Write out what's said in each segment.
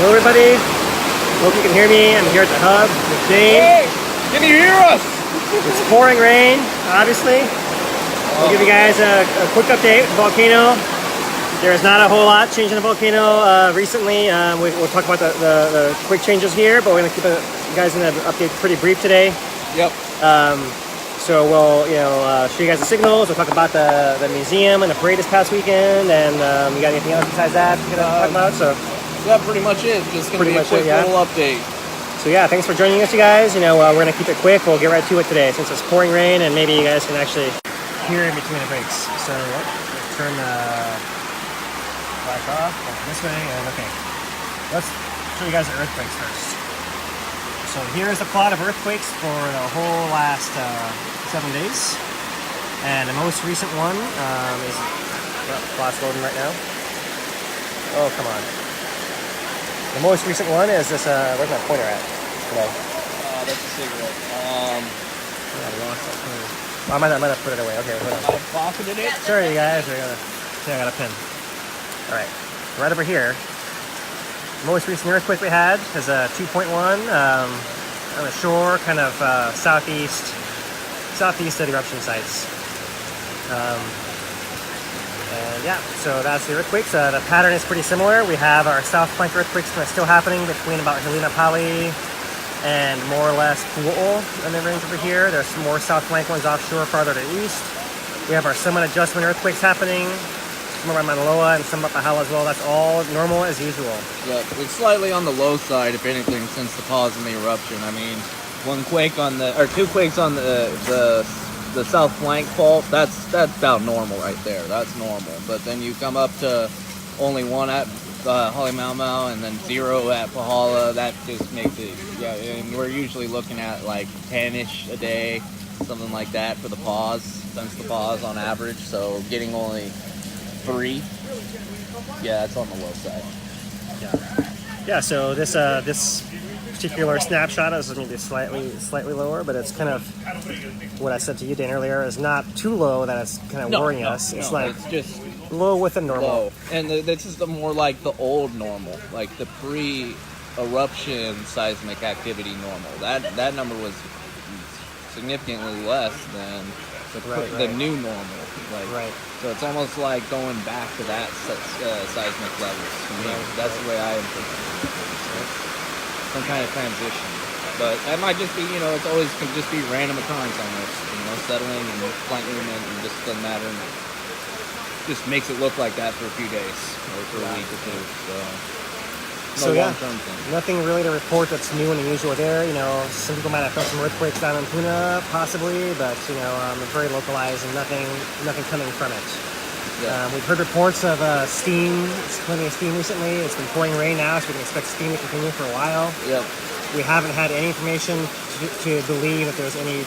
Hello everybody, hope you can hear me. I'm here at the hub with Dane. Hey, can you hear us? It's pouring rain, obviously. We'll give you guys a quick update with the volcano. There's not a whole lot changing the volcano recently. We'll talk about the quick changes here, but we're going to keep you guys in the update pretty brief today. Yep. So we'll show you guys the signals. We'll talk about the museum and the parade this past weekend, and you got anything else besides that you're going to talk about? So that's pretty much it. Just going to be a quick little update. So yeah, thanks for joining us, you guys. We're going to keep it quick. We'll get right to it today since it's pouring rain, and maybe you guys can actually hear in between the breaks. So let's turn the light off this way, and okay. Let's show you guys the earthquakes first. So here's the plot of earthquakes for the whole last 7 days, and the most recent one is plot's loading right now. Oh come on! The most recent one is this. Where's my pointer at? That's a cigarette. I lost that pointer. Oh, I might have put it away. Okay, hold on. I pocketed it. Sorry, you guys. I got a pin. All right, right over here. Most recent earthquake we had is a 2.1 on the shore, kind of southeast of the eruption sites. And yeah, so that's the earthquakes. The pattern is pretty similar. We have our south flank earthquakes kind of still happening between about Helena Pali and more or less Pu'o in the range over here. There's some more south flank ones offshore farther to the east. We have our summit adjustment earthquakes happening, some around Mauna Loa and some up Pahala as well. That's all normal as usual. Yeah, it's slightly on the low side, if anything, since the pause in the eruption. I mean, two quakes on the south flank fault. That's about normal right there. That's normal. But then you come up to only one at Hale Mau Mau and then 0 at Pahala. That just makes it. Yeah, and we're usually looking at like 10-ish a day, something like that for the pause. Since the pause on average, so getting only 3. Yeah, that's on the low side. Yeah. So this particular snapshot is maybe slightly lower, but it's kind of what I said to you, Dan, earlier. Is not too low that it's kind of worrying us. It's it's just low with the normal. Low. And this is more like the old normal, like the pre-eruption seismic activity normal. That number was significantly less than the new normal. So it's almost like going back to that seismic levels. That's the way I interpret it. Some kind of transition. But that might just be, it's always can just be random occurrence almost, settling and flank movement, and just doesn't matter. And just makes it look like that for a few days or for a week or two. So long-term thing. Nothing really to report that's new and unusual there. Some people might have felt some earthquakes down in Puna, possibly, but very localized and nothing coming from it. Yeah. We've heard reports of steam. It's plenty of steam recently. It's been pouring rain now, so we can expect steam to continue for a while. Yep. We haven't had any information to believe that there's any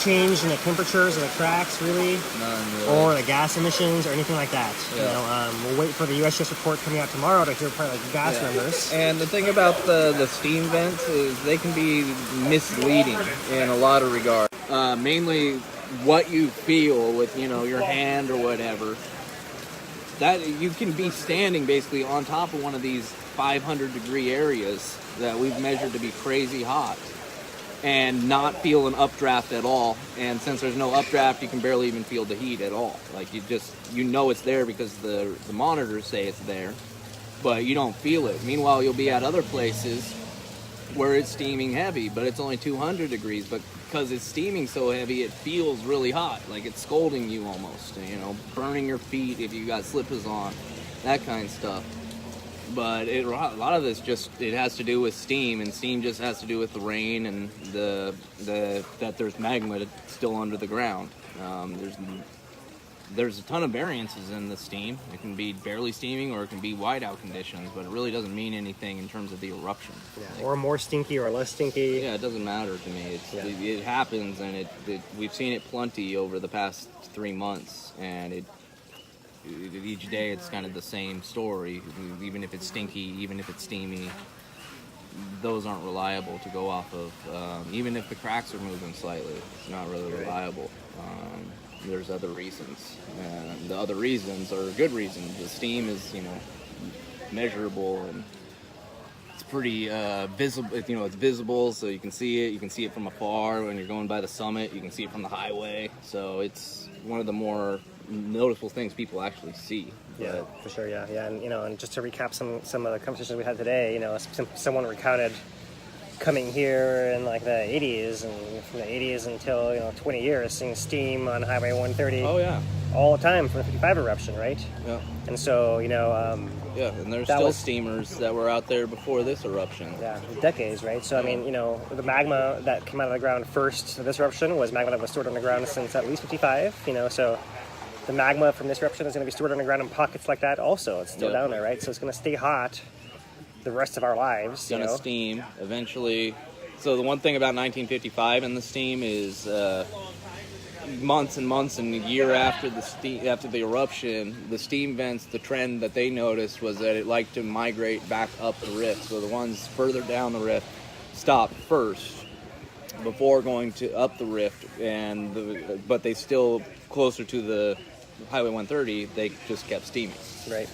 change in the temperatures of the cracks, really. None, really. Or the gas emissions or anything like that. Yeah. We'll wait for the USGS report coming out tomorrow to hear probably like gas numbers. And the thing about the steam vents is they can be misleading in a lot of regards. Mainly what you feel with your hand or whatever, that you can be standing basically on top of one of these 500 degree areas that we've measured to be crazy hot and not feel an updraft at all. And since there's no updraft, you can barely even feel the heat at all. Like it's there because the monitors say it's there, but you don't feel it. Meanwhile, you'll be at other places where it's steaming heavy, but it's only 200 degrees, but because it's steaming so heavy, it feels really hot, like it's scalding you almost, burning your feet if you got slippers on, that kind of stuff. But a lot of this it has to do with steam, and steam just has to do with the rain and that there's magma still under the ground. There's a ton of variances in the steam. It can be barely steaming or it can be whiteout conditions, but it really doesn't mean anything in terms of the eruption. Yeah, or more stinky or less stinky. Yeah, it doesn't matter to me. It happens, and we've seen it plenty over the past 3 months, and each day it's kind of the same story. Even if it's stinky, even if it's steamy, those aren't reliable to go off of. Even if the cracks are moving slightly, it's not really reliable. There's other reasons. The other reasons are good reasons. The steam is, measurable, and pretty visible. You know, it's visible, so you can see it. You can see it from afar when you're going by the summit. You can see it from the highway. So it's one of the more noticeable things people actually see. Yeah, for sure. Yeah, and and just to recap some of the conversations we had today, someone recounted coming here in like the 80s, and from the 80s until 20 years, seeing steam on Highway 130. Oh yeah, all the time from the 55 eruption, right? Yeah. And so yeah, and there's still steamers that were out there before this eruption. Yeah, decades, right? So I mean, the magma that came out of the ground first of this eruption was magma that was stored underground since at least 55. So the magma from this eruption is going to be stored underground in pockets like that. Also, it's still down there, right? So it's going to stay hot the rest of our lives. It's going to steam eventually. So the one thing about 1955 and the steam is months and months and a year after the eruption, the steam vents, the trend that they noticed was that it liked to migrate back up the rift. So the ones further down the rift stopped first before going to up the rift, but they still closer to the Highway 130. They just kept steaming. Right.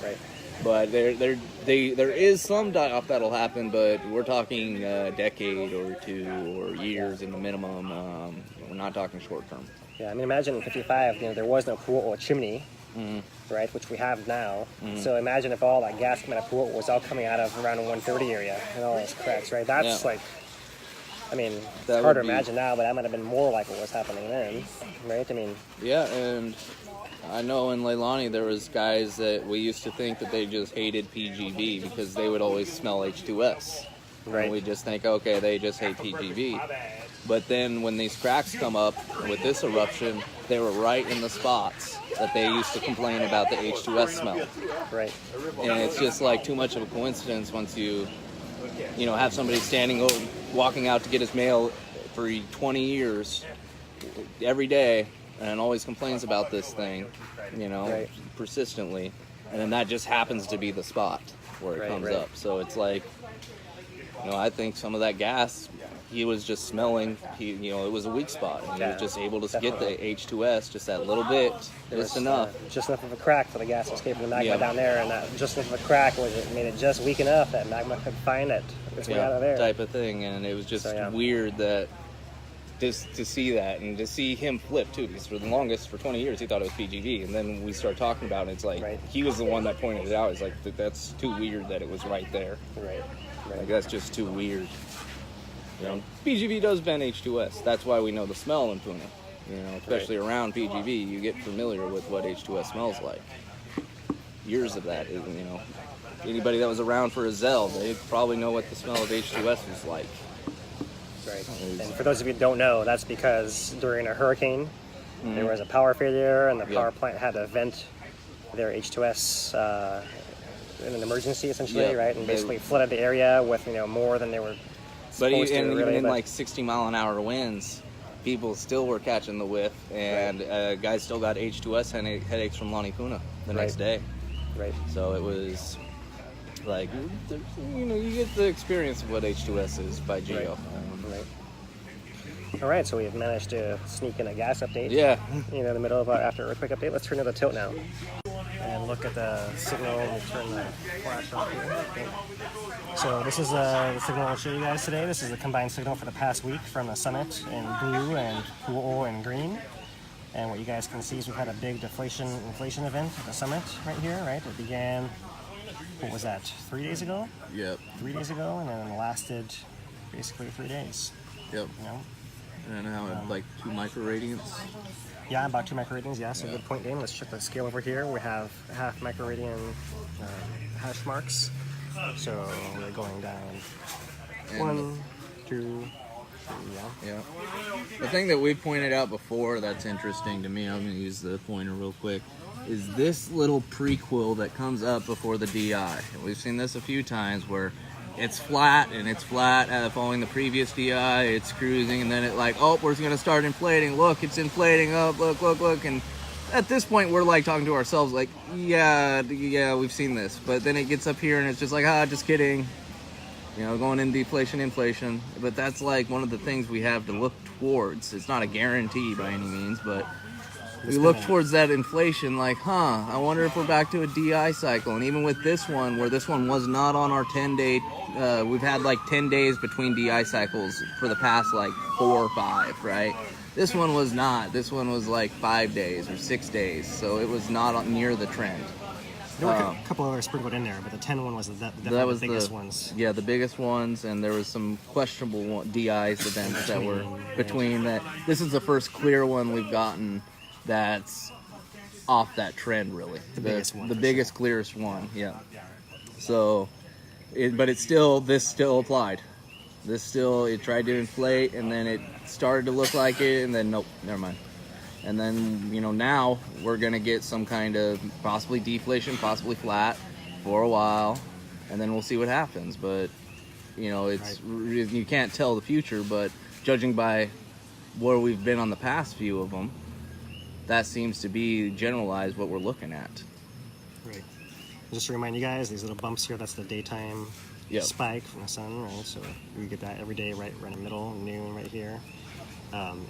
But there is some die-off that'll happen, but we're talking a decade or two or years in the minimum. We're not talking short term. Yeah, I mean, imagine in 55, there was no Kīlauea chimney, right, which we have now. So imagine if all that gas coming out of Kīlauea was all coming out of around the 130 area and all those cracks, right? That's it's hard to imagine now, but that might have been more like what was happening then, right? I mean... Yeah, and I know in Leilani there was guys that we used to think that they just hated PGV because they would always smell H2S. Right. And we just think, okay, they just hate PGV. But then when these cracks come up with this eruption, they were right in the spots that they used to complain about the H2S smell. Right. And it's just like too much of a coincidence once you have somebody walking out to get his mail for 20 years every day and always complains about this thing, persistently. And then that just happens to be the spot where it comes up. So it's like, I think some of that gas, he was just smelling, it was a weak spot. And he was just able to get the H2S just that little bit, just enough. Just enough of a crack for the gas escaping the magma down there, and that just enough of a crack made it just weak enough that magma could find its way out of there. Type of thing, and it was just weird that just to see that and to see him flip too, because for the longest, for 20 years, he thought it was PGV, and then we start talking about it, it's like, he was the one that pointed it out. It's like, that's too weird that it was right there. Right. Like, that's just too weird. PGV does vent H2S. That's why we know the smell in Puna. Especially around PGV, you get familiar with what H2S smells like. Years of that, anybody that was around for a Zell, they probably know what the smell of H2S was like. Right. And for those of you who don't know, that's because during a hurricane, there was a power failure, and the power plant had to vent their H2S in an emergency, essentially, right? And basically flooded the area with more than they were. But even in like 60-mile-an-hour winds, people still were catching the whiff, and guys still got H2S headaches from Lani Puna the next day. Right. So it was like, you get the experience of what H2S is by geo. Right. All right, so we've managed to sneak in a gas update. Yeah. In the middle of our after earthquake update. Let's turn to the tilt now. And look at the signal. We'll turn the flash off here. Okay. So this is the signal I'll show you guys today. This is the combined signal for the past week from the summit in blue and Kīlauea in green. And what you guys can see is we've had a big inflation event at the summit right here, right? It began, what was that, 3 days ago? Yep. 3 days ago, and then it lasted basically 3 days. Yep. And how like 2 microradians? Yeah, about 2 microradians, yeah. So good point, Dane. Let's check the scale over here. We have half microradian hash marks. So we're going down and 1, 2, 3, yeah. The thing that we pointed out before that's interesting to me, I'm going to use the pointer real quick, is this little prequel that comes up before the DI. We've seen this a few times where it's flat following the previous DI, it's cruising, and then it like, we're going to start inflating. Look, it's inflating up, look. And at this point, we're like talking to ourselves like, yeah, we've seen this. But then it gets up here and it's just like, just kidding. Going in deflation, inflation. But that's like one of the things we have to look towards. It's not a guarantee by any means, but we look towards that inflation like, I wonder if we're back to a DI cycle. And even with this one, where this one was not on our 10-day, we've had like 10 days between DI cycles for the past like 4 or 5, right? This one was not. This one was like 5 days or 6 days, so it was not near the trend. There were a couple others sprinkled in there, but the 10 one was definitely the biggest ones. Yeah, the biggest ones, and there was some questionable DIs events that were between that. This is the first clear one we've gotten that's off that trend, really. The biggest one. The biggest, clearest one, yeah. So, but this still applied. It tried to inflate, and then it started to look like it, and then nope, never mind. And then, now we're going to get some kind of possibly deflation, possibly flat for a while, and then we'll see what happens. But, you can't tell the future, but judging by where we've been on the past few of them, that seems to be generalized what we're looking at. Right. Just to remind you guys, these little bumps here, that's the daytime spike from the sun, right? So we get that every day right in the middle, noon right here.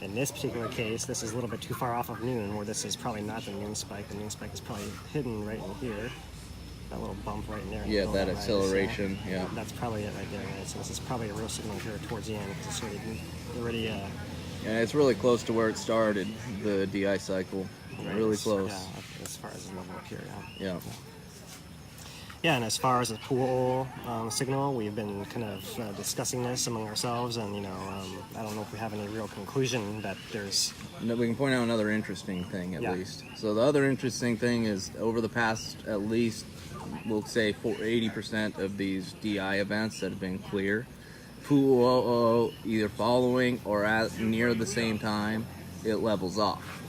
In this particular case, this is a little bit too far off of noon, where this is probably not the noon spike. The noon spike is probably hidden right in here. That little bump right in there. Yeah, that acceleration, yeah. That's probably it right there, right? So this is probably a real signal here towards the end, because it's already and it's really close to where it started, the DI cycle. Right. Really close. Yeah, as far as the level up here, yeah. Yeah, and as far as the pool signal, we've been kind of discussing this among ourselves, and I don't know if we have any real conclusion that there's. No, we can point out another interesting thing at least. So the other interesting thing is over the past at least, we'll say 80% of these DI events that have been clear, Pu'u'o either following or at near the same time, it levels off.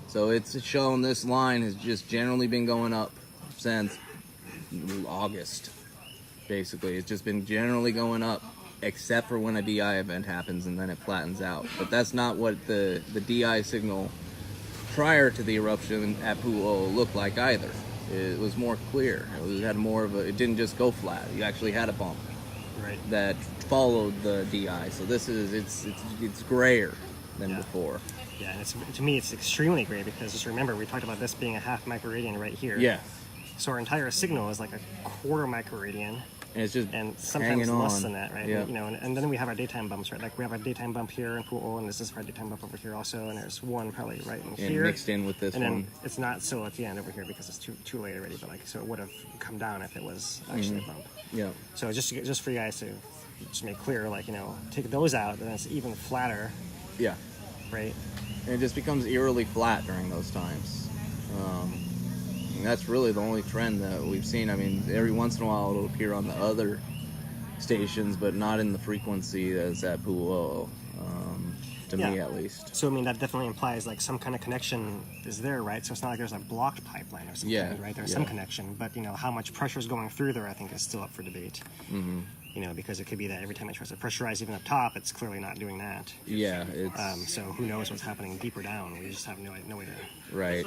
So it's shown this line has just generally been going up since August, basically. It's just been generally going up, except for when a DI event happens, and then it flattens out. But that's not what the DI signal prior to the eruption at Pu'u'o looked like either. It was more clear. It didn't just go flat. You actually had a bump that followed the DI. So it's grayer than before. Yeah, and to me it's extremely gray, because just remember we talked about this being a half microradian right here. Yeah. So our entire signal is like a quarter microradian. And it's just sometimes less on. Than that, right? Yeah. And then we have our daytime bumps, right? Like we have our daytime bump here in Pu'u'o, and this is our daytime bump over here also, and there's one probably right in here. Mixed in with this one. And then it's not so at the end over here because it's too late already, but so it would have come down if it was actually a bump. Yeah. So just for you guys to just make clear, take those out, and it's even flatter. Yeah. Right? And it just becomes eerily flat during those times. And that's really the only trend that we've seen. I mean, every once in a while it'll appear on the other stations, but not in the frequency as at Pu'u'o, to me at least. So, I mean, that definitely implies some kind of connection is there, right? So it's not like there's a blocked pipeline or something, right? There's some connection, but, how much pressure is going through there, I think, is still up for debate. Mm-hmm. Because it could be that every time it tries to pressurize even up top, it's clearly not doing that. Yeah, it's... so who knows what's happening deeper down? We just have no way to... Right.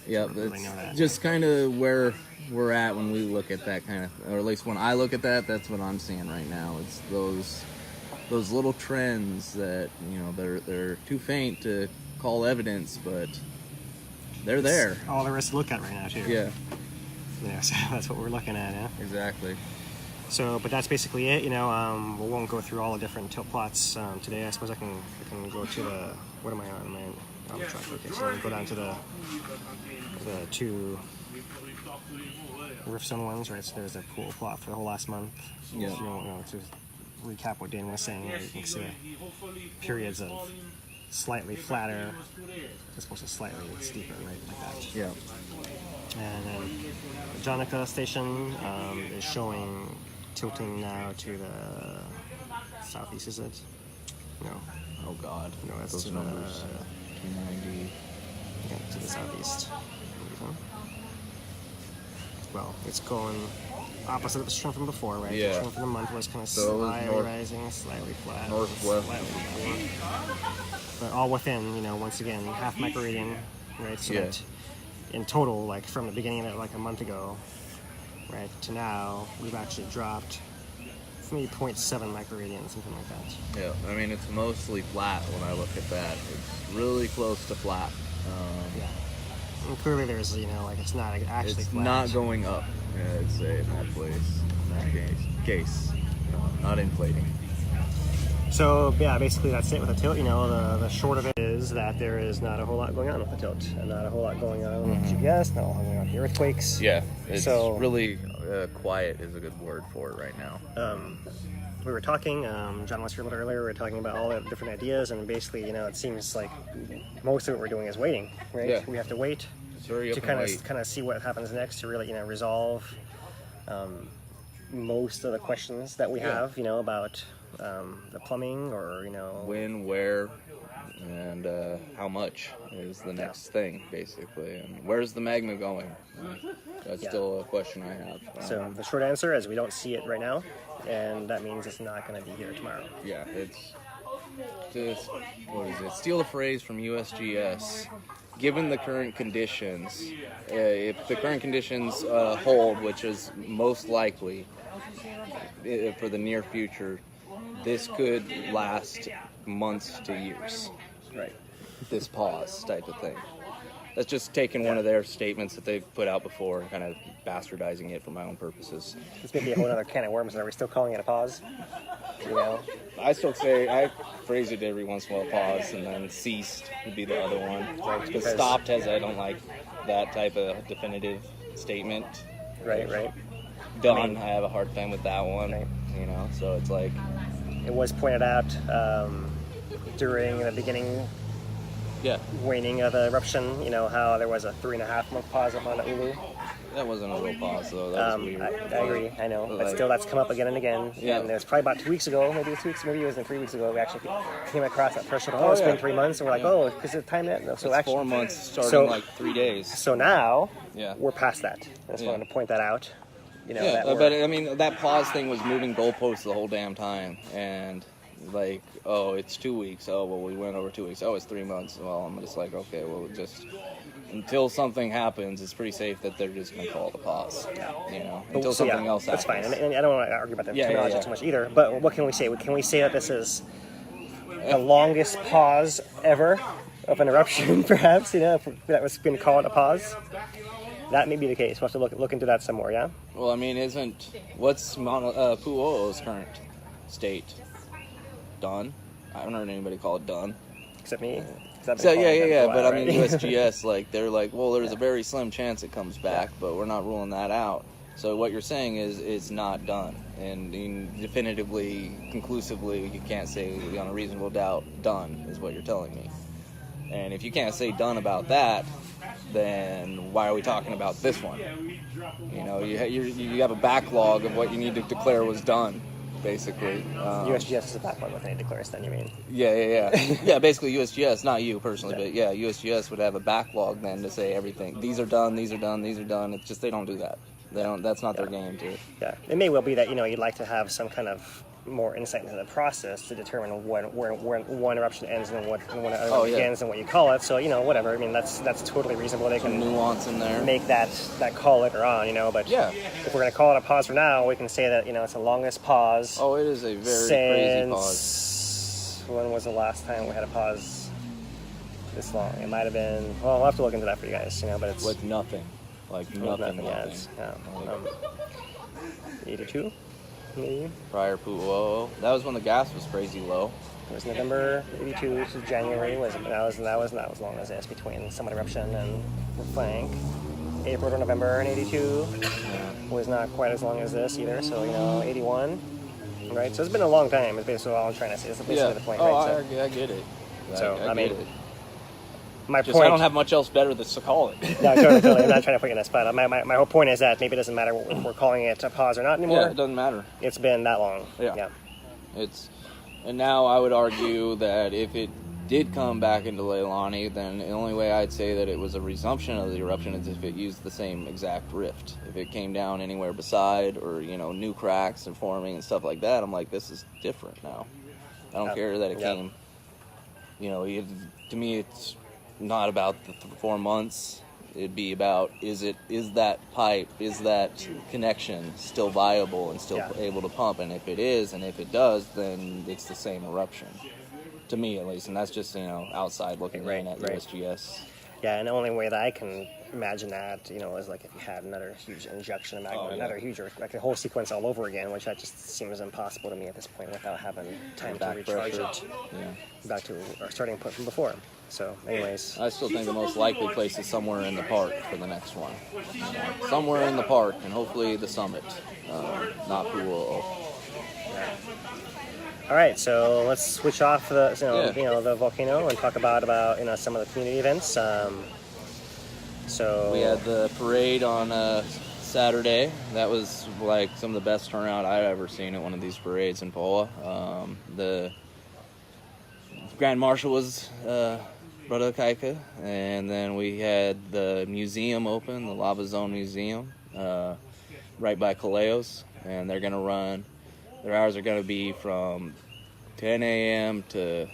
Yeah, that's really know that. Just kind of where we're at when we look at that kind of... Or at least when I look at that, that's what I'm seeing right now. It's those little trends that, they're too faint to call evidence, but they're there. It's all there is to look at right now, too. Yeah. So that's what we're looking at, yeah? Exactly. So, but that's basically it. We won't go through all the different tilt plots today. I suppose I can go to the. What am I on? On the truck. Okay, so I'll go down to the two rift zone ones, right? So there's a pool plot for the whole last month. Yeah. To recap what Dan was saying, you can see the periods of slightly flatter, as opposed to slightly steeper, right, like that. Yeah. And then the Jonica station is showing tilting now to the southeast, is it? No. Oh God. No, that's those to numbers. 290. Yeah, to the southeast. Well, it's going opposite of the trend from before, right? Yeah. The trend from the month was kind of slightly rising, slightly flat. Northwest. Slightly flat. But all within, once again, half microradian, right? So that in total, from the beginning of it, a month ago, right, to now, we've actually dropped maybe 0.7 microradian, something like that. Yeah, I mean, it's mostly flat when I look at that. It's really close to flat. And clearly, there's like it's not actually. It's flat. not going up. I'd say in that place, in that case, not inflating. So yeah, basically that's it with the tilt. The short of it is that there is not a whole lot going on with the tilt, and not a whole lot going on with GPS, not a whole lot going on with the earthquakes. Yeah, it's so really quiet is a good word for it right now. We were talking. John was here a little earlier. We were talking about all the different ideas, and basically, it seems like most of what we're doing is waiting, right? Yeah. We have to wait to kind of see what happens next to really, resolve most of the questions that we have, about the plumbing or when, where, and how much is the next thing, basically, and where's the magma going? That's still a question I have. So the short answer is we don't see it right now, and that means it's not going to be here tomorrow. Yeah, it's just, what is it? Steal a phrase from USGS. Given the current conditions, if the current conditions hold, which is most likely for the near future, this could last months to years. Right. This pause type of thing. That's just taking one of their statements that they've put out before and kind of bastardizing it for my own purposes. This may be a whole other can of worms. Are we still calling it a pause? I phrase it every once in a while, pause, and then ceased would be the other one. Right, Because stopped has, I don't like that type of definitive statement. Right. Done, I have a hard time with that one. Right. So it's like... It was pointed out during the beginning waning of the eruption, how there was a 3.5-month pause up on Ulu. That wasn't a real pause, though. That was weird. I agree, I know. But still, that's come up again and again. Yeah. And it was probably about 2 weeks ago, maybe it was 3 weeks ago, we actually came across that threshold. It's been 3 months, and we're like, because of the time that. So it's actually, 4 months starting like 3 days. So now, we're past that. I just wanted to point that out. But I mean, that pause thing was moving goalposts the whole damn time. And like, it's 2 weeks. We went over 2 weeks. It's 3 months. Well, I'm just like, okay, just until something happens, it's pretty safe that they're just going to call it a pause. Until something else happens. That's fine. And I don't want to argue about the terminology too much either. But what can we say? Can we say that this is the longest pause ever of an eruption, perhaps? If that was going to call it a pause? That may be the case. We'll have to look into that some more, yeah? Well, I mean, what's Pu'u'o's current state? Done? I haven't heard anybody call it done. Except me. But I mean, USGS, they're like, well, there's a very slim chance it comes back, but we're not ruling that out. So what you're saying is it's not done. And definitively, conclusively, you can't say on a reasonable doubt, done, is what you're telling me. And if you can't say done about that, then why are we talking about this one? You have a backlog of what you need to declare was done, basically. USGS is a backlog what they declare then, you mean? Yeah, basically USGS, not you personally, but USGS would have a backlog then to say everything. These are done, these are done, these are done. It's just they don't do that. They don't. That's not their game, too. Yeah, it may well be that you'd like to have some kind of more insight into the process to determine when one eruption ends and when another begins and what you call it. So whatever. I mean, that's totally reasonable. They can nuance in there. Make that call later on. But if we're going to call it a pause for now, we can say that it's the longest pause. Oh, it is a very crazy pause. When was the last time we had a pause this long? It might have been. Well, I'll have to look into that for you guys. But it's with nothing. Nothing. 82. Maybe. Prior Pu'u'o. That was when the gas was crazy low. It was November 82 to January. That was not as long as this between Summit Eruption and Flank. April to November in 82 was not quite as long as this either. So 81, right? So it's been a long time. It's basically all I'm trying to say. That's basically the point, right? I get it. I get it. My point. I don't have much else better to call it. No, totally. I'm not trying to put you in that spot. My whole point is that maybe it doesn't matter if we're calling it a pause or not anymore. Yeah, it doesn't matter. It's been that long. Yeah. And now I would argue that if it did come back into Leilani, then the only way I'd say that it was a resumption of the eruption is if it used the same exact rift. If it came down anywhere beside, or new cracks and forming and stuff like that, I'm like, this is different now. I don't care that it came. To me, it's not about the 4 months. It'd be about is that pipe, is that connection still viable and still able to pump? And if it is, and if it does, then it's the same eruption, to me at least. And that's just outside looking in at USGS. Yeah, and the only way that I can imagine that, you know, is like if you had another huge injection of magma, another huge, like the whole sequence all over again, which that just seems impossible to me at this point without having time to recharge it back to our starting point from before. So, anyways. I still think the most likely place is somewhere in the park for the next one. Somewhere in the park, and hopefully the summit, not Pu'u'o. All right, so let's switch off the the volcano and talk about some of the community events. So we had the parade on Saturday. That was like some of the best turnout I've ever seen at one of these parades in Paua. The Grand Marshal was Brother Kaika, and then we had the museum open, the Lava Zone Museum, right by Kīlauea's, and they're going to run. Their hours are going to be from 10 a.m. to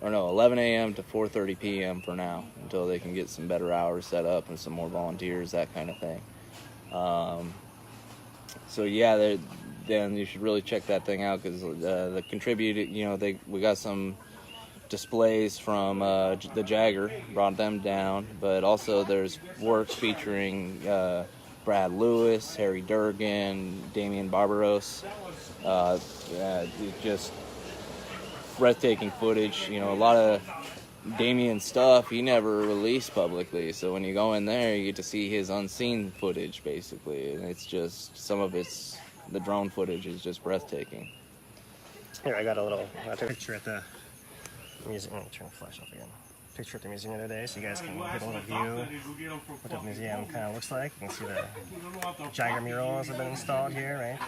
11 a.m. to 4:30 p.m. for now, until they can get some better hours set up and some more volunteers, that kind of thing. So yeah, then you should really check that thing out, because the contributed, we got some displays from the Jagger, brought them down, but also there's works featuring Brad Lewis, Harry Durgan, Damian Barbaros. Just breathtaking footage. A lot of Damian's stuff he never released publicly, so when you go in there you get to see his unseen footage basically, and it's just the drone footage is just breathtaking. Here, I got a picture at the museum. Let me turn the flash off again. Picture at the museum the other day, so you guys can get a little view what the museum kind of looks like. You can see the Jagger murals have been installed here, right?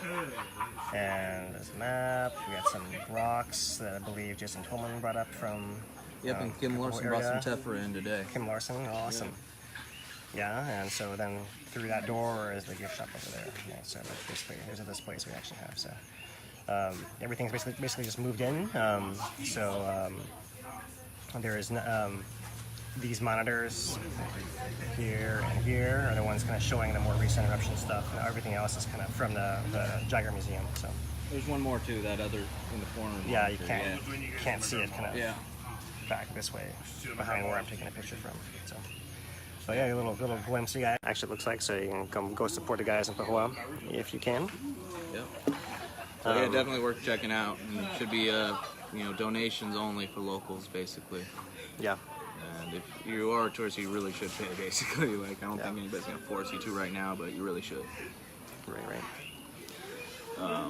And there's a map. We got some rocks that I believe Jason Tolman brought up from. Yep, and Kim Larson brought some tephra in today. Kim Larson, awesome. Yeah, and so then through that door is the gift shop over there. Yeah, so basically, here's this place we actually have. So everything's basically just moved in. There is these monitors here and here are the ones kind of showing the more recent eruption stuff. And everything else is kind of from the Jagger Museum. So there's one more too, that other in the corner. Yeah, you can't see it kind of back this way behind where I'm taking a picture from. So yeah, a little glimpse you guys. Actually, it looks like, so you can come go support the guys in Pahoa if you can. Yeah. So yeah, definitely worth checking out. And it should be donations only for locals, basically. Yeah. And if you are a tourist, you really should pay, basically. Like, I don't think anybody's going to force you to right now, but you really should. Right.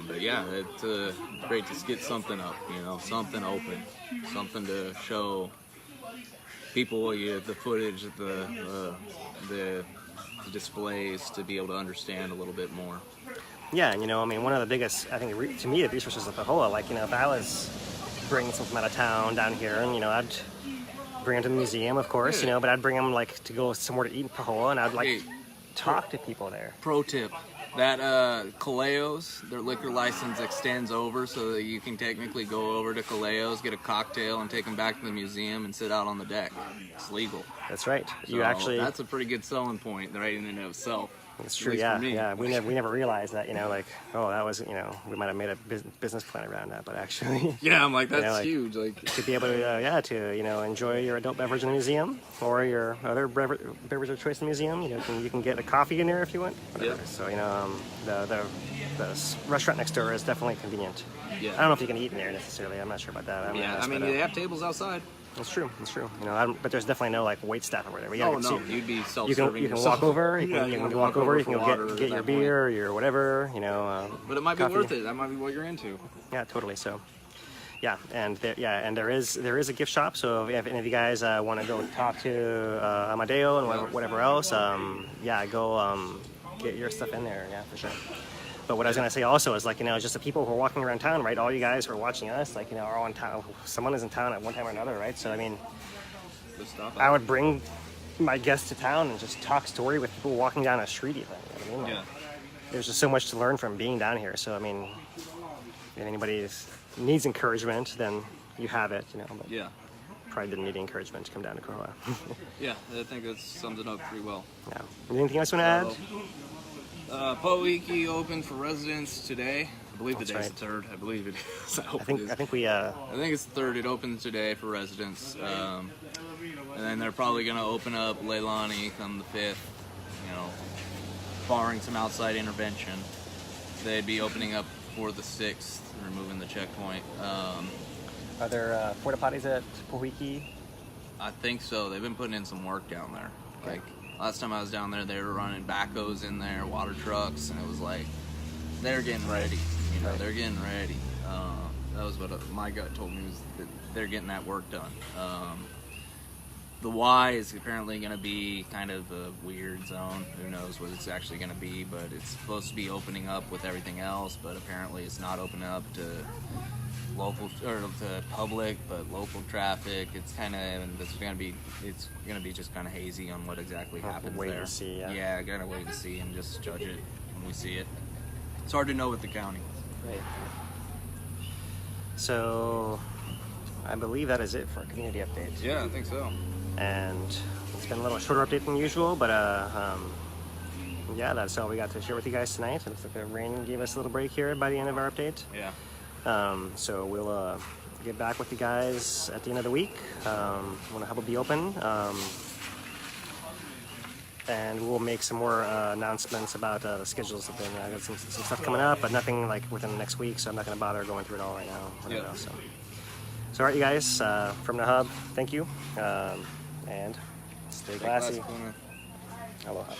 But yeah, it's great to get something up, something open, something to show people the footage, the displays, to be able to understand a little bit more. Yeah, and one of the biggest, I think, to me, the resources of Pahoa, like, if I was bringing something from out of town down here, and, I'd bring them to the museum, of course, but I'd bring them, like, to go somewhere to eat in Pahoa, and I'd, talk to people there. Pro tip, that Kīlauea's, their liquor license extends over so that you can technically go over to Kīlauea's, get a cocktail, and take them back to the museum and sit out on the deck. It's legal. That's right. So that's a pretty good selling point, right, in and of itself. It's true, yeah. We never realized that, that was, we might have made a business plan around that, but actually. Yeah, I'm like, that's huge. Like, to be able to, enjoy your adult beverage in the museum, or your other beverage of choice in the museum. You can get a coffee in there if you want. Whatever. Yeah. So, the restaurant next door is definitely convenient. Yeah. I don't know if you can eat in there necessarily. I'm not sure about that. They have tables outside. It's true. But there's definitely no wait staff over there. You'd be self-serving. You can walk over. You can walk over. You can go get your beer or your whatever. But it might be coffee. worth it. That might be what you're into. Yeah, totally. So, yeah, and there is a gift shop. So if any of you guys want to go talk to Amadeo and whatever else, go get your stuff in there. Yeah, for sure. But what I was going to say also is, just the people who are walking around town, right? All you guys who are watching us, are all in town. Someone is in town at one time or another, right? So, I would bring my guests to town and just talk story with people walking down a street even. There's just so much to learn from being down here. So, if anybody needs encouragement, then you have it, But probably didn't need encouragement to come down to Kīlauea. Yeah, I think that sums it up pretty well. Yeah. Anything else you want to add? Po'iki open for residents today. I believe That's the day's right. the 3rd. I believe it is. I think we. I think it's the 3rd. It opens today for residents. And then they're probably going to open up Leilani come the 5th, you know, barring some outside intervention. They'd be opening up for the 6th, removing the checkpoint. Are there porta potties at Pohiki? I think so. They've been putting in some work down there. Like, last time I was down there, they were running backhoes in there, water trucks, and it was like, they're getting ready. You know, they're getting ready. That was what my gut told me, was that they're getting that work done. The Y is apparently going to be kind of a weird zone. Who knows what it's actually going to be, but it's supposed to be opening up with everything else, but apparently it's not opening up to local or to public, but local traffic. It's kind of, and it's going to be just kind of hazy on what exactly happens wait there. and see, Yeah, gotta wait and see and just judge it when we see it. It's hard to know with the county. Right. So, I believe that is it for our community update. Yeah, I think so. And it's been a little shorter update than usual, but yeah, that's all we got to share with you guys tonight. It looks like the rain gave us a little break here by the end of our update. Yeah. So we'll get back with you guys at the end of the week when the hub will be open. And we'll make some more announcements about the schedules. I got some stuff coming up, but nothing like within the next week, so I'm not going to bother going through it all right now. Yeah. So all right, you guys, from the hub, thank you. And stay classy. Puna. Aloha.